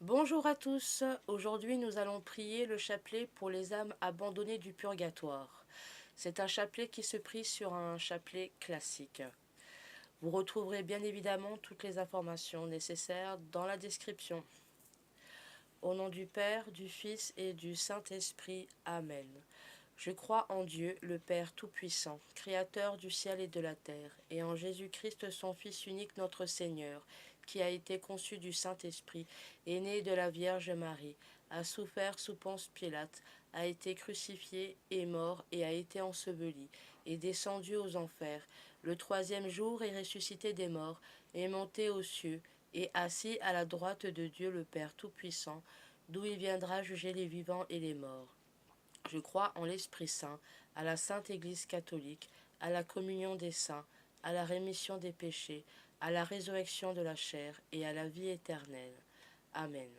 Bonjour à tous, aujourd'hui nous allons prier le chapelet pour les âmes abandonnées du purgatoire. C'est un chapelet qui se prie sur un chapelet classique. Vous retrouverez bien évidemment toutes les informations nécessaires dans la description. Au nom du Père, du Fils et du Saint-Esprit, Amen. Je crois en Dieu, le Père Tout-Puissant, Créateur du ciel et de la terre, et en Jésus-Christ, son Fils unique, notre Seigneur, qui a été conçu du Saint-Esprit, est né de la Vierge Marie, a souffert sous Ponce Pilate, a été crucifié, est mort et a été enseveli, est descendu aux enfers. Le troisième jour est ressuscité des morts, est monté aux cieux, et assis à la droite de Dieu le Père Tout-Puissant, d'où il viendra juger les vivants et les morts. Je crois en l'Esprit Saint, à la Sainte Église catholique, à la communion des saints, à la rémission des péchés, à la résurrection de la chair et à la vie éternelle. Amen.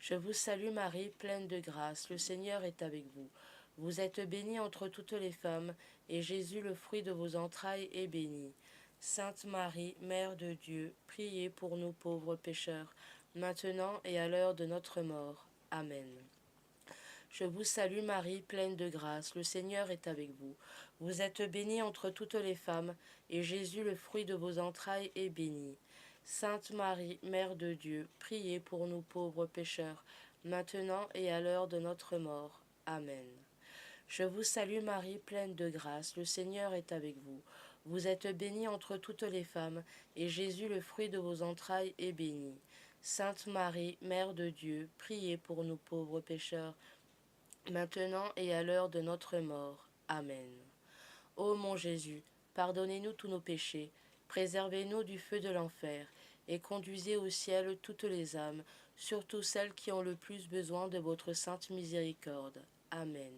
Je vous salue Marie, pleine de grâce, le Seigneur est avec vous. Vous êtes bénie entre toutes les femmes, et Jésus, le fruit de vos entrailles, est béni. Sainte Marie, Mère de Dieu, priez pour nous pauvres pécheurs, maintenant et à l'heure de notre mort. Amen. Je vous salue Marie, pleine de grâce, le Seigneur est avec vous. Vous êtes bénie entre toutes les femmes, et Jésus, le fruit de vos entrailles, est béni. Sainte Marie, Mère de Dieu, priez pour nous pauvres pécheurs, maintenant et à l'heure de notre mort. Amen. Je vous salue Marie, pleine de grâce, le Seigneur est avec vous. Vous êtes bénie entre toutes les femmes, et Jésus, le fruit de vos entrailles, est béni. Sainte Marie, Mère de Dieu, priez pour nous pauvres pécheurs, maintenant et à l'heure de notre mort. Amen. Ô mon Jésus, pardonnez-nous tous nos péchés, préservez-nous du feu de l'enfer, et conduisez au ciel toutes les âmes, surtout celles qui ont le plus besoin de votre sainte miséricorde. Amen.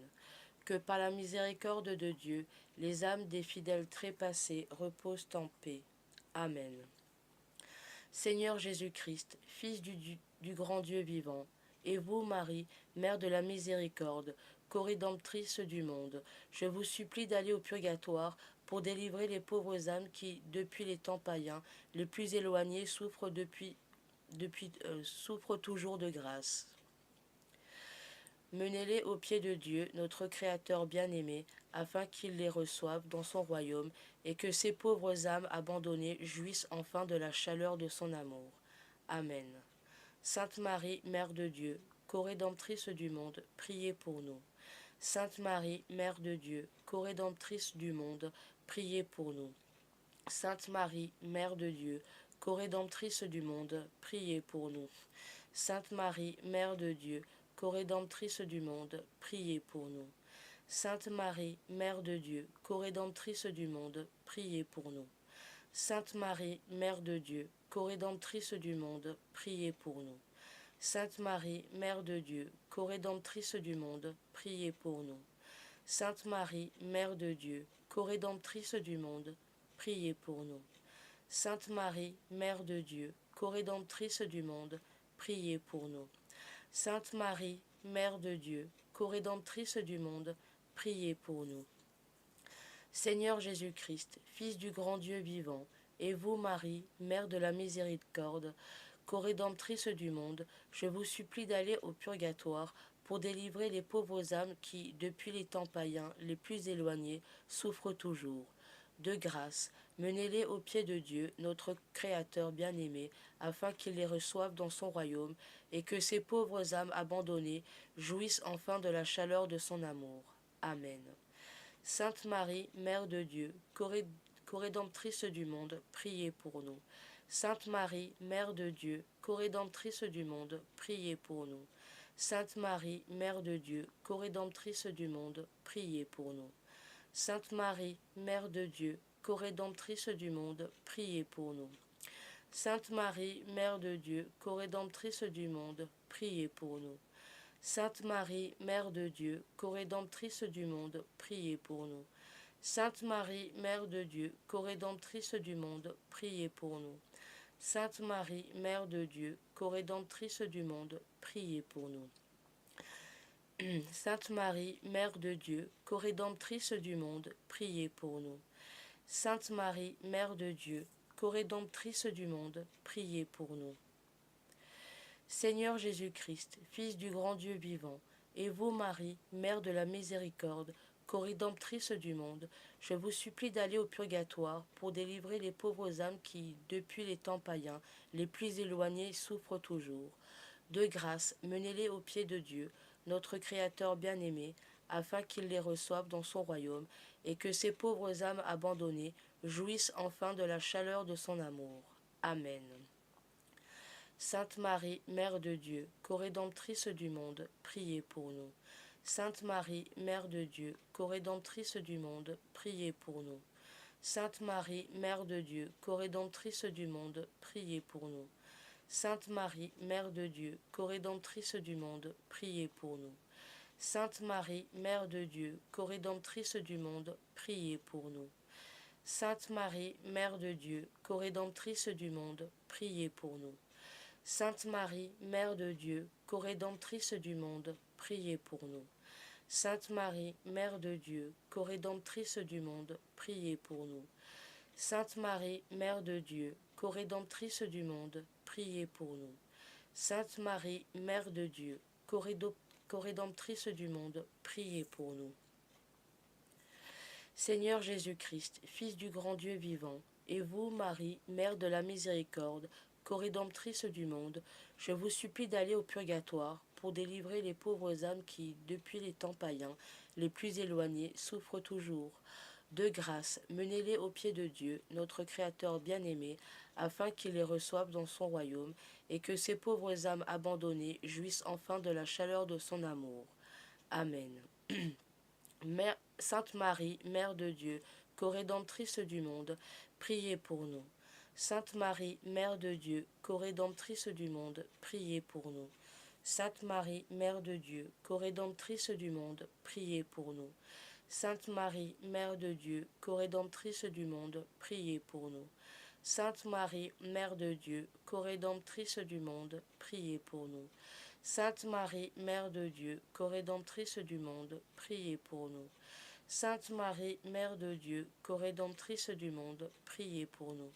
Que par la miséricorde de Dieu, les âmes des fidèles trépassés reposent en paix. Amen. Seigneur Jésus-Christ, Fils du grand Dieu vivant, et vous, Marie, Mère de la miséricorde, co-rédemptrice du monde, je vous supplie d'aller au purgatoire pour délivrer les pauvres âmes qui, depuis les temps païens, les plus éloignés, souffrent toujours de grâce. Menez-les aux pieds de Dieu, notre Créateur bien-aimé, afin qu'il les reçoive dans son royaume, et que ces pauvres âmes abandonnées jouissent enfin de la chaleur de son amour. Amen. Sainte Marie, Mère de Dieu, co-rédemptrice du monde, priez pour nous. Sainte Marie, Mère de Dieu, co-rédemptrice du monde, priez pour nous. Sainte Marie, Mère de Dieu, co-rédemptrice du monde, priez pour nous. Sainte Marie, Mère de Dieu, co-rédemptrice du monde, priez pour nous. Sainte Marie, Mère de Dieu, co-rédemptrice du monde, priez pour nous. Sainte Marie, Mère de Dieu, co-rédemptrice du monde, priez pour nous. Sainte Marie, Mère de Dieu, co-rédemptrice du monde, priez pour nous. Sainte Marie, Mère de Dieu, co-rédemptrice du monde, priez pour nous. Sainte Marie, Mère de Dieu, co-rédemptrice du monde, priez pour nous. Sainte Marie, Mère de Dieu, co-rédemptrice du monde, priez pour nous. Seigneur Jésus-Christ, Fils du grand Dieu vivant, et vous, Marie, Mère de la miséricorde, co-rédemptrice du monde, je vous supplie d'aller au purgatoire pour délivrer les pauvres âmes qui, depuis les temps païens les plus éloignés, souffrent toujours. De grâce, menez-les aux pieds de Dieu, notre Créateur bien-aimé, afin qu'il les reçoive dans son royaume, et que ces pauvres âmes abandonnées jouissent enfin de la chaleur de son amour. Amen. Sainte Marie, Mère de Dieu, co-rédemptrice du monde, priez pour nous. Sainte Marie, Mère de Dieu, co-rédemptrice du monde, priez pour nous. Sainte Marie, Mère de Dieu, co-rédemptrice du monde, priez pour nous. Sainte Marie, Mère de Dieu, co-rédemptrice du monde, priez pour nous. Sainte Marie, Mère de Dieu, co-rédemptrice du monde, priez pour nous. Sainte Marie, Mère de Dieu, co-rédemptrice du monde, priez pour nous. Sainte Marie, Mère de Dieu, co-rédemptrice du monde, priez pour nous. Sainte Marie, Mère de Dieu, co-rédemptrice du monde, priez pour nous. Sainte Marie, Mère de Dieu, co-rédemptrice du monde, priez pour nous. Sainte Marie, Mère de Dieu, co-rédemptrice du monde, priez pour nous. Seigneur Jésus-Christ, Fils du grand Dieu vivant, et vous, Marie, Mère de la miséricorde, co-rédemptrice du monde, je vous supplie d'aller au purgatoire pour délivrer les pauvres âmes qui, depuis les temps païens, les plus éloignés, souffrent toujours. De grâce, menez-les aux pieds de Dieu, notre Créateur bien-aimé, afin qu'il les reçoive dans son royaume, et que ces pauvres âmes abandonnées jouissent enfin de la chaleur de son amour. Amen. Sainte Marie, Mère de Dieu, co-rédemptrice du monde, priez pour nous. Sainte Marie, Mère de Dieu, co-rédemptrice du monde, priez pour nous. Sainte Marie, Mère de Dieu, co-rédemptrice du monde, priez pour nous. Sainte Marie, Mère de Dieu, co-rédemptrice du monde, priez pour nous. Sainte Marie, Mère de Dieu, co-rédemptrice du monde, priez pour nous. Sainte Marie, Mère de Dieu, co-rédemptrice du monde, priez pour nous. Sainte Marie, Mère de Dieu, co-rédemptrice du monde, priez pour nous. Sainte Marie, Mère de Dieu, co-rédemptrice du monde, priez pour nous. Sainte Marie, Mère de Dieu, co-rédemptrice du monde, priez pour nous. Sainte Marie, Mère de Dieu, co-rédemptrice du monde, priez pour nous. Seigneur Jésus-Christ, Fils du grand Dieu vivant, et vous, Marie, Mère de la miséricorde, co-rédemptrice du monde, je vous supplie d'aller au purgatoire pour délivrer les pauvres âmes qui, depuis les temps païens, les plus éloignés, souffrent toujours. De grâce, menez-les aux pieds de Dieu, notre Créateur bien-aimé, afin qu'il les reçoive dans son royaume, et que ces pauvres âmes abandonnées jouissent enfin de la chaleur de son amour. Amen. Sainte Marie, Mère de Dieu, co-rédemptrice du monde, priez pour nous. Sainte Marie, Mère de Dieu, co-rédemptrice du monde, priez pour nous. Sainte Marie, Mère de Dieu, co-rédemptrice du monde, priez pour nous. Sainte Marie, Mère de Dieu, co-rédemptrice du monde, priez pour nous. Sainte Marie, Mère de Dieu, co-rédemptrice du monde, priez pour nous. Sainte Marie, Mère de Dieu, co-rédemptrice du monde, priez pour nous. Sainte Marie, Mère de Dieu, co-rédemptrice du monde, priez pour nous.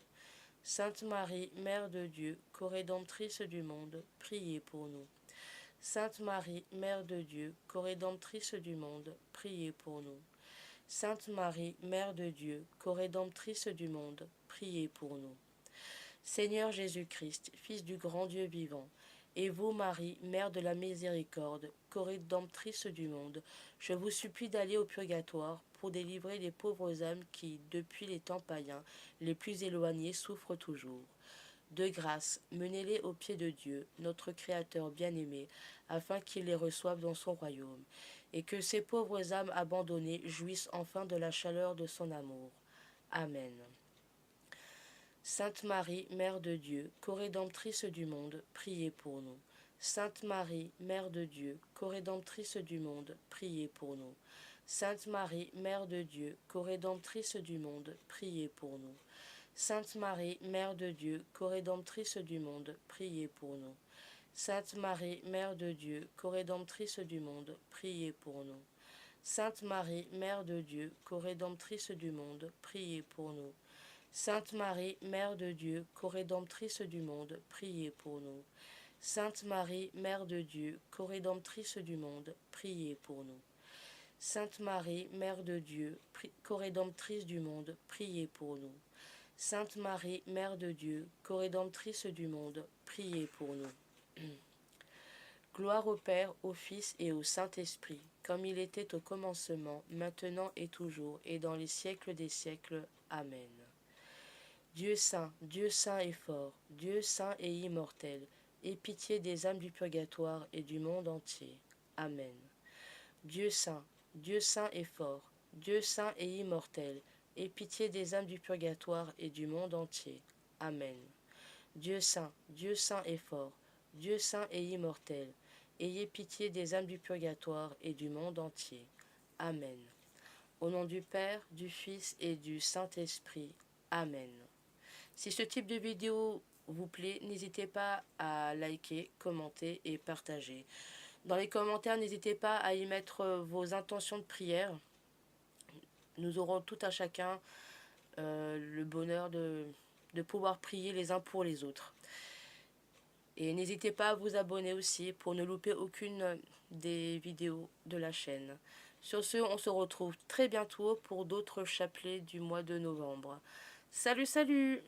Sainte Marie, Mère de Dieu, co-rédemptrice du monde, priez pour nous. Sainte Marie, Mère de Dieu, co-rédemptrice du monde, priez pour nous. Sainte Marie, Mère de Dieu, co-rédemptrice du monde, priez pour nous. Seigneur Jésus-Christ, Fils du grand Dieu vivant, et vous, Marie, Mère de la miséricorde, co-rédemptrice du monde, je vous supplie d'aller au purgatoire pour délivrer les pauvres âmes qui, depuis les temps païens, les plus éloignés, souffrent toujours. De grâce, menez-les aux pieds de Dieu, notre Créateur bien-aimé, afin qu'il les reçoive dans son royaume, et que ces pauvres âmes abandonnées jouissent enfin de la chaleur de son amour. Amen. Sainte Marie, Mère de Dieu, co-rédemptrice du monde, priez pour nous. Sainte Marie, Mère de Dieu, co-rédemptrice du monde, priez pour nous. Sainte Marie, Mère de Dieu, co-rédemptrice du monde, priez pour nous. Sainte Marie, Mère de Dieu, co-rédemptrice du monde, priez pour nous. Sainte Marie, Mère de Dieu, co-rédemptrice du monde, priez pour nous. Sainte Marie, Mère de Dieu, co-rédemptrice du monde, priez pour nous. Sainte Marie, Mère de Dieu, co-rédemptrice du monde, priez pour nous. Sainte Marie, Mère de Dieu, co-rédemptrice du monde, priez pour nous. Sainte Marie, Mère de Dieu, co-rédemptrice du monde, priez pour nous. Sainte Marie, Mère de Dieu, co-rédemptrice du monde, priez pour nous. Gloire au Père, au Fils et au Saint-Esprit, comme il était au commencement, maintenant et toujours, et dans les siècles des siècles. Amen. Dieu saint et fort, Dieu saint et immortel, aie pitié des âmes du purgatoire et du monde entier. Amen. Dieu saint et fort, Dieu saint et immortel, aie pitié des âmes du purgatoire et du monde entier. Amen. Dieu saint et fort, Dieu saint et immortel, ayez pitié des âmes du purgatoire et du monde entier. Amen. Au nom du Père, du Fils et du Saint-Esprit. Amen. Si ce type de vidéo vous plaît, n'hésitez pas à liker, commenter et partager. Dans les commentaires, n'hésitez pas à y mettre vos intentions de prière. Nous aurons tout à chacun le bonheur de pouvoir prier les uns pour les autres. Et n'hésitez pas à vous abonner aussi pour ne louper aucune des vidéos de la chaîne. Sur ce, on se retrouve très bientôt pour d'autres chapelets du mois de novembre. Salut, salut!